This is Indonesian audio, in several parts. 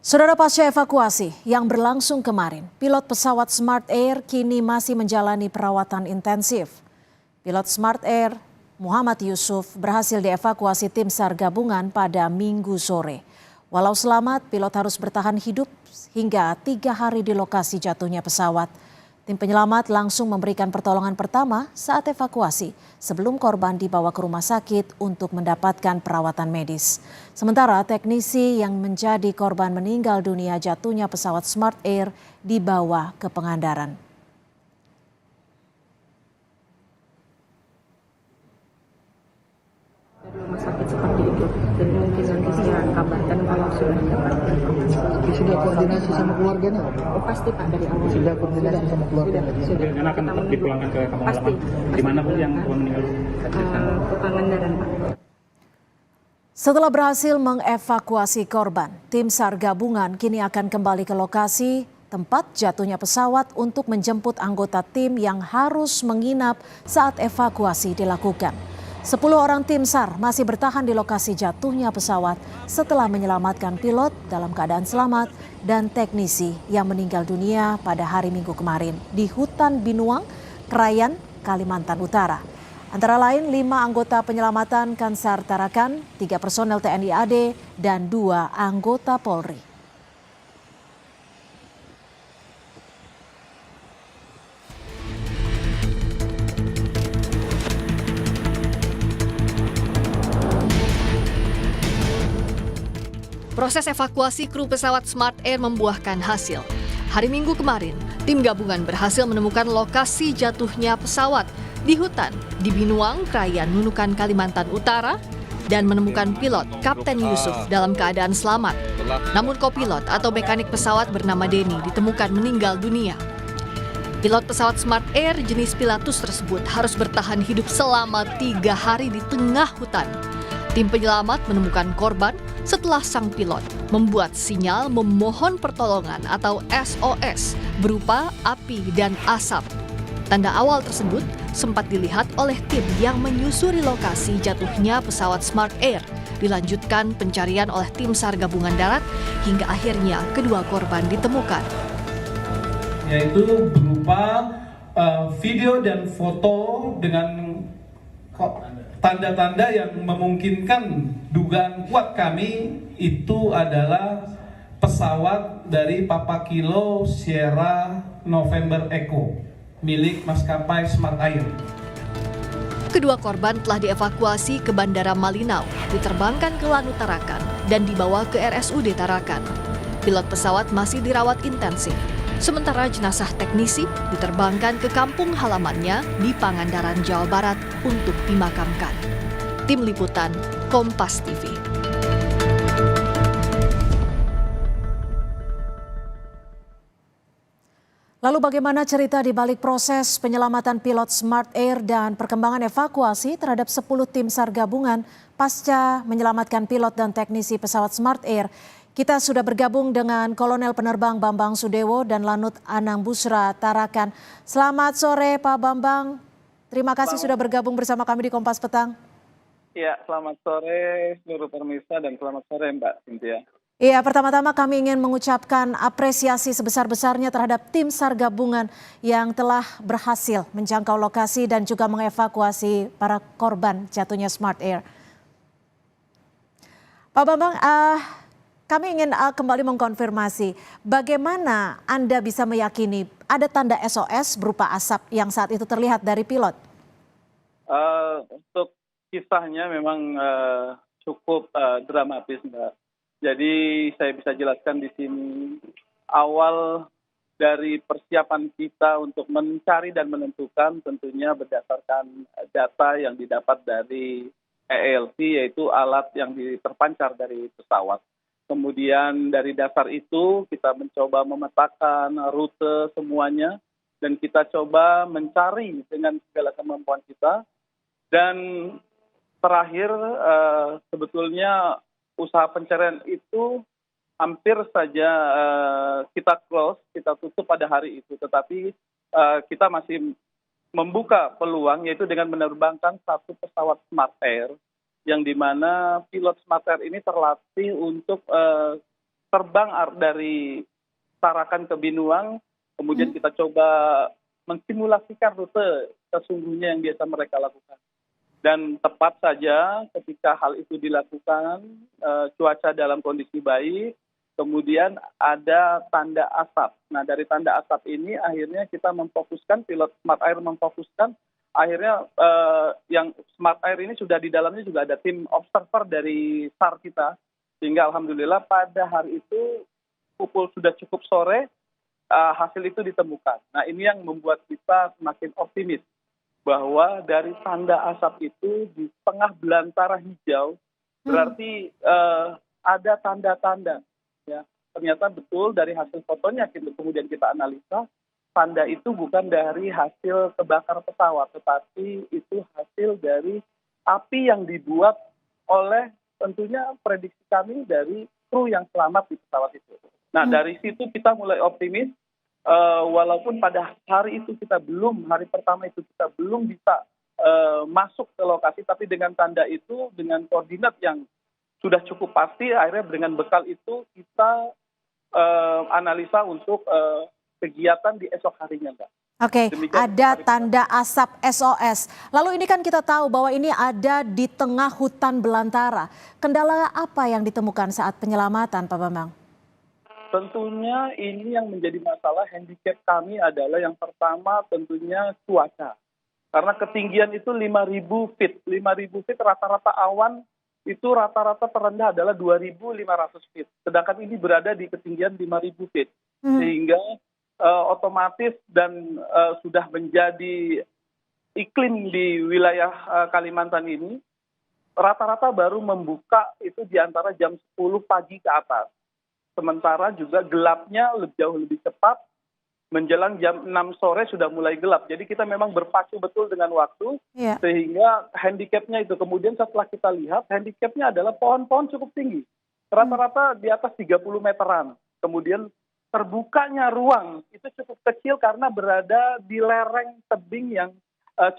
Saudara, pasca evakuasi yang berlangsung kemarin, pilot pesawat Smart Air kini masih menjalani perawatan intensif. Pilot Smart Air Muhammad Yusuf berhasil dievakuasi tim SAR gabungan pada Minggu sore. Walau selamat, pilot harus bertahan hidup hingga 3 hari di lokasi jatuhnya pesawat. Tim penyelamat langsung memberikan pertolongan pertama saat evakuasi sebelum korban dibawa ke rumah sakit untuk mendapatkan perawatan medis. Sementara teknisi yang menjadi korban meninggal dunia jatuhnya pesawat Smart Air dibawa ke Pangandaran. Dari rumah sakit seperti itu, dan mungkin nanti saya kabarkan kalau sudah dapat. Sudah koordinasi sama keluarganya? Oh, pasti Pak, dari awal. Sudah koordinasi sama keluarga lagi? Sudah. Dan akan tetap dipulangkan ke kampung pasti. halaman. Di mana pun yang meninggal? Ke Pangandaran, Pak. Setelah berhasil mengevakuasi korban, tim SAR gabungan kini akan kembali ke lokasi tempat jatuhnya pesawat untuk menjemput anggota tim yang harus menginap saat evakuasi dilakukan. 10 orang tim SAR masih bertahan di lokasi jatuhnya pesawat setelah menyelamatkan pilot dalam keadaan selamat dan teknisi yang meninggal dunia pada hari Minggu kemarin di hutan Binuang, Krayan, Kalimantan Utara. Antara lain 5 anggota penyelamatan Kansar Tarakan, 3 personel TNI AD, dan 2 anggota Polri. Proses evakuasi kru pesawat Smart Air membuahkan hasil. Hari Minggu kemarin, tim gabungan berhasil menemukan lokasi jatuhnya pesawat di hutan di Binuang, Krayan, Nunukan, Kalimantan Utara, dan menemukan pilot Kapten Yusuf dalam keadaan selamat. Namun kopilot atau mekanik pesawat bernama Denny ditemukan meninggal dunia. Pilot pesawat Smart Air jenis Pilatus tersebut harus bertahan hidup selama 3 hari di tengah hutan. Tim penyelamat menemukan korban setelah sang pilot membuat sinyal memohon pertolongan atau SOS berupa api dan asap. Tanda awal tersebut sempat dilihat oleh tim yang menyusuri lokasi jatuhnya pesawat Smart Air. Dilanjutkan pencarian oleh tim SAR gabungan darat hingga akhirnya kedua korban ditemukan. Yaitu berupa video dan foto dengan tanda-tanda yang memungkinkan dugaan kuat kami itu adalah pesawat dari Papa Kilo Sierra November Echo milik maskapai Smart Air. Kedua korban telah dievakuasi ke Bandara Malinau, diterbangkan ke Lanut Tarakan, dan dibawa ke RSUD Tarakan. Pilot pesawat masih dirawat intensif, sementara jenazah teknisi diterbangkan ke kampung halamannya di Pangandaran, Jawa Barat untuk dimakamkan. Tim Liputan, Kompas TV. Lalu bagaimana cerita di balik proses penyelamatan pilot Smart Air dan perkembangan evakuasi terhadap 10 tim SAR gabungan pasca menyelamatkan pilot dan teknisi pesawat Smart Air? Kita sudah bergabung dengan Kolonel Penerbang Bambang Sudewo dan Lanut Anang Busra Tarakan. Selamat sore Pak Bambang. Terima kasih sudah bergabung bersama kami di Kompas Petang. Ya, selamat sore seluruh pemirsa dan selamat sore Mbak Cynthia. Iya, pertama-tama kami ingin mengucapkan apresiasi sebesar-besarnya terhadap tim SAR gabungan yang telah berhasil menjangkau lokasi dan juga mengevakuasi para korban jatuhnya Smart Air. Pak Bambang, kami ingin kembali mengkonfirmasi bagaimana Anda bisa meyakini ada tanda SOS berupa asap yang saat itu terlihat dari pilot? Untuk kisahnya memang cukup dramatis, Mbak. Jadi saya bisa jelaskan di sini awal dari persiapan kita untuk mencari dan menentukan tentunya berdasarkan data yang didapat dari ELC, yaitu alat yang terpancar dari pesawat. Kemudian dari dasar itu kita mencoba memetakan rute semuanya dan kita coba mencari dengan segala kemampuan kita. Dan terakhir sebetulnya usaha pencarian itu hampir saja kita close, kita tutup pada hari itu. Tetapi kita masih membuka peluang yaitu dengan menerbangkan satu pesawat Smart Air yang dimana pilot Smart Air ini terlatih untuk terbang dari Tarakan ke Binuang, kemudian kita coba mensimulasikan rute sesungguhnya yang biasa mereka lakukan. Dan tepat saja ketika hal itu dilakukan, cuaca dalam kondisi baik, kemudian ada tanda asap. Nah, dari tanda asap ini akhirnya kita memfokuskan, pilot Smart Air memfokuskan, akhirnya yang Smart Air ini sudah di dalamnya juga ada tim observer dari SAR kita, sehingga alhamdulillah pada hari itu pukul sudah cukup sore, hasil itu ditemukan. Nah, ini yang membuat kita semakin optimis bahwa dari tanda asap itu di tengah belantara hijau berarti ada tanda-tanda. Ya, ternyata betul dari hasil fotonya kemudian kita analisa, tanda itu bukan dari hasil kebakar pesawat, tetapi itu hasil dari api yang dibuat oleh tentunya prediksi kami dari kru yang selamat di pesawat itu. Nah, dari situ kita mulai optimis. Walaupun pada hari itu hari pertama itu kita belum bisa masuk ke lokasi, tapi dengan tanda itu, dengan koordinat yang sudah cukup pasti, akhirnya dengan bekal itu kita analisa untuk kegiatan di esok harinya, Mbak. Oke, ada tanda asap SOS. Lalu ini kan kita tahu bahwa ini ada di tengah hutan belantara. Kendala apa yang ditemukan saat penyelamatan, Pak Bambang? Tentunya ini yang menjadi masalah, handicap kami adalah yang pertama tentunya cuaca. Karena ketinggian itu 5.000 feet. 5.000 feet rata-rata awan itu rata-rata terendah adalah 2.500 feet. Sedangkan ini berada di ketinggian 5.000 feet. Sehingga otomatis dan sudah menjadi iklim di wilayah Kalimantan ini, rata-rata baru membuka itu di antara jam 10 pagi ke atas. Sementara juga gelapnya jauh lebih cepat, menjelang jam 6 sore sudah mulai gelap. Jadi kita memang berpacu betul dengan waktu, sehingga handicapnya itu. Kemudian setelah kita lihat, handicapnya adalah pohon-pohon cukup tinggi. Rata-rata di atas 30 meteran. Kemudian terbukanya ruang itu cukup kecil karena berada di lereng tebing yang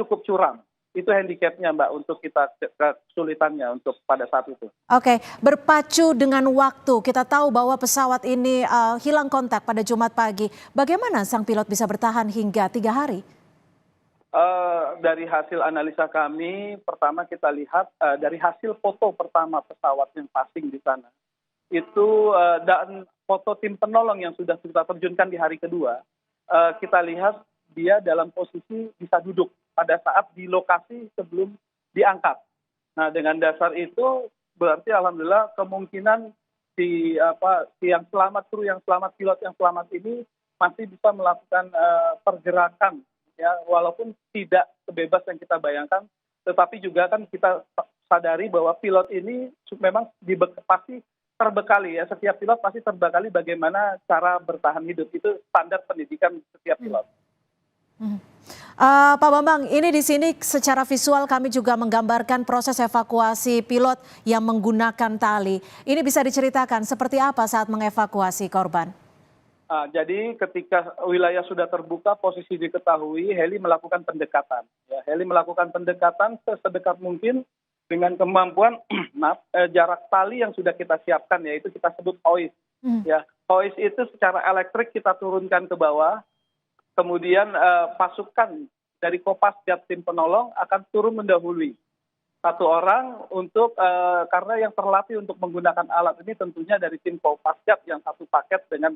cukup curam. Itu handicapnya, Mbak, untuk kita kesulitannya untuk pada saat itu. Oke, berpacu dengan waktu. Kita tahu bahwa pesawat ini hilang kontak pada Jumat pagi. Bagaimana sang pilot bisa bertahan hingga 3 hari? Dari hasil analisa kami, pertama kita lihat dari hasil foto pertama pesawat yang passing di sana. Itu dan foto tim penolong yang sudah kita terjunkan di hari kedua, kita lihat dia dalam posisi bisa duduk pada saat di lokasi sebelum diangkat. Nah, dengan dasar itu berarti alhamdulillah kemungkinan yang selamat, kru yang selamat, pilot yang selamat ini masih bisa melakukan pergerakan, ya, walaupun tidak sebebas yang kita bayangkan, tetapi juga kan kita sadari bahwa pilot ini memang pasti terbekali, ya, setiap pilot pasti terbekali bagaimana cara bertahan hidup, itu standar pendidikan setiap pilot. Pak Bambang, ini di sini secara visual kami juga menggambarkan proses evakuasi pilot yang menggunakan tali. Ini bisa diceritakan seperti apa saat mengevakuasi korban? Jadi ketika wilayah sudah terbuka, posisi diketahui, heli melakukan pendekatan. Ya, heli melakukan pendekatan sedekat mungkin dengan kemampuan jarak tali yang sudah kita siapkan, yaitu kita sebut hoist. Ya, hoist itu secara elektrik kita turunkan ke bawah. Kemudian pasukan dari Kopasgat tim penolong akan turun mendahului satu orang untuk karena yang terlatih untuk menggunakan alat ini tentunya dari tim Kopasgat yang satu paket dengan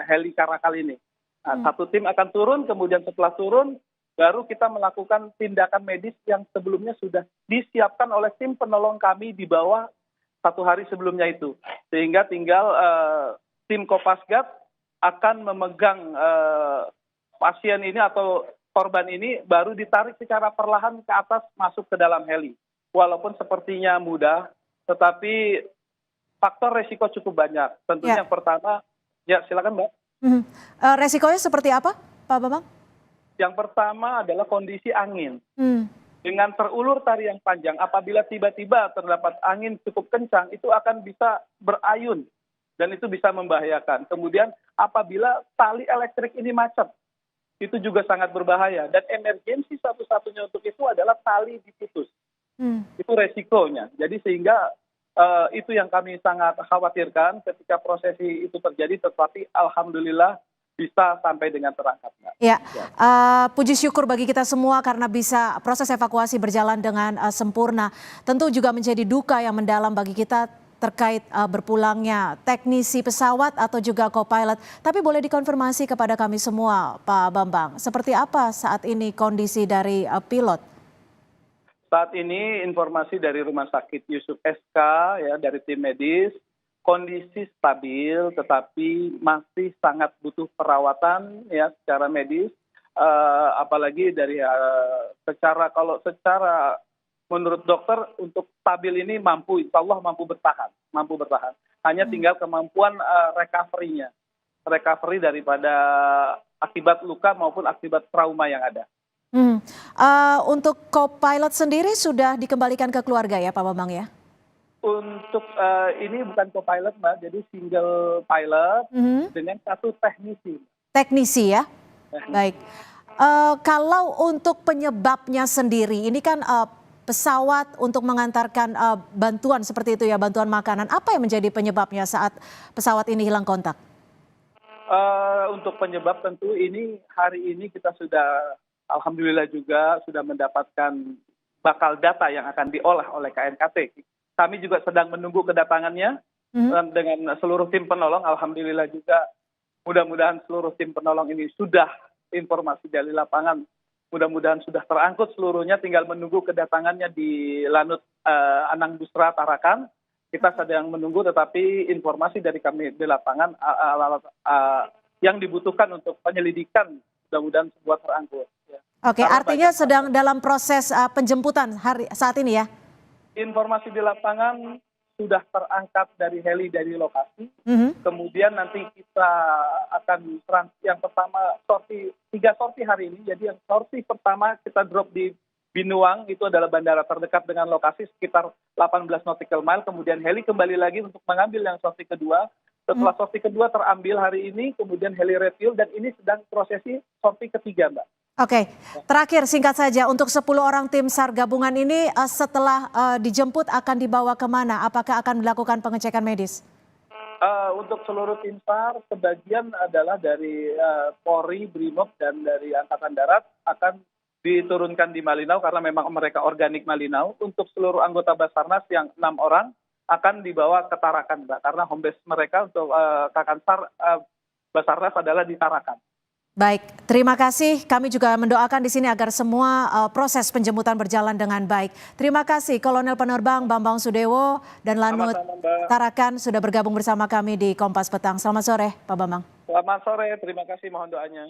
heli Karakal ini. Nah, satu tim akan turun, kemudian setelah turun baru kita melakukan tindakan medis yang sebelumnya sudah disiapkan oleh tim penolong kami di bawah 1 hari sebelumnya itu. Sehingga tinggal tim Kopasgat akan memegang pasien ini atau korban ini baru ditarik secara perlahan ke atas masuk ke dalam heli. Walaupun sepertinya mudah, tetapi faktor resiko cukup banyak. Tentunya yang pertama, ya silakan Mbak. Resikonya seperti apa, Pak Bambang? Yang pertama adalah kondisi angin. Dengan terulur tali yang panjang, apabila tiba-tiba terdapat angin cukup kencang, itu akan bisa berayun dan itu bisa membahayakan. Kemudian apabila tali elektrik ini macet, itu juga sangat berbahaya. Dan emergensi satu-satunya untuk itu adalah tali diputus. Itu resikonya. Jadi sehingga Itu yang kami sangat khawatirkan ketika prosesi itu terjadi, tetapi alhamdulillah bisa sampai dengan terangkat, Mbak. Ya, puji syukur bagi kita semua karena bisa proses evakuasi berjalan dengan sempurna. Tentu juga menjadi duka yang mendalam bagi kita terkait berpulangnya teknisi pesawat atau juga co-pilot. Tapi boleh dikonfirmasi kepada kami semua, Pak Bambang, seperti apa saat ini kondisi dari pilot? Saat ini informasi dari Rumah Sakit Yusuf SK ya dari tim medis, kondisi stabil tetapi masih sangat butuh perawatan ya secara medis, apalagi dari secara menurut dokter untuk stabil ini insya Allah mampu bertahan. Hanya tinggal kemampuan recovery daripada akibat luka maupun akibat trauma yang ada. Untuk co-pilot sendiri sudah dikembalikan ke keluarga ya Pak Bambang ya? Untuk ini bukan co-pilot Mbak, jadi single pilot dengan satu teknisi. Teknisi ya? Baik. Kalau untuk penyebabnya sendiri, ini kan pesawat untuk mengantarkan bantuan seperti itu ya, bantuan makanan. Apa yang menjadi penyebabnya saat pesawat ini hilang kontak? Untuk penyebab tentu ini hari ini kita sudah alhamdulillah juga sudah mendapatkan bakal data yang akan diolah oleh KNKT. Kami juga sedang menunggu kedatangannya dengan seluruh tim penolong. Alhamdulillah juga mudah-mudahan seluruh tim penolong ini sudah informasi dari lapangan. Mudah-mudahan sudah terangkut seluruhnya, tinggal menunggu kedatangannya di Lanut Anang Busra Tarakan. Kita sedang menunggu, tetapi informasi dari kami di lapangan yang dibutuhkan untuk penyelidikan mudah-mudahan sebuah terangkut. Ya. Oke, artinya sedang dalam proses penjemputan saat ini ya? Informasi di lapangan sudah terangkat dari heli dari lokasi. Kemudian nanti kita akan yang pertama tiga sorti hari ini. Jadi yang sorti pertama kita drop di Binuang, itu adalah bandara terdekat dengan lokasi sekitar 18 nautical mile. Kemudian heli kembali lagi untuk mengambil yang sorti kedua. Setelah sorti kedua terambil hari ini, kemudian heli refuel dan ini sedang prosesi sorti ketiga, Mbak. Oke, terakhir singkat saja untuk 10 orang tim SAR gabungan ini setelah dijemput akan dibawa kemana? Apakah akan melakukan pengecekan medis? Untuk seluruh tim SAR, sebagian adalah dari Polri, Brimob, dan dari Angkatan Darat akan diturunkan di Malinau karena memang mereka organik Malinau. Untuk seluruh anggota Basarnas yang 6 orang akan dibawa ke Tarakan, Mbak, karena home base mereka untuk Kakansar Basarnas adalah di Tarakan. Baik, terima kasih. Kami juga mendoakan di sini agar semua proses penjemputan berjalan dengan baik. Terima kasih Kolonel Penerbang Bambang Sudewo dan Lanut Tarakan sudah bergabung bersama kami di Kompas Petang. Selamat sore, Pak Bambang. Selamat sore, terima kasih, mohon doanya.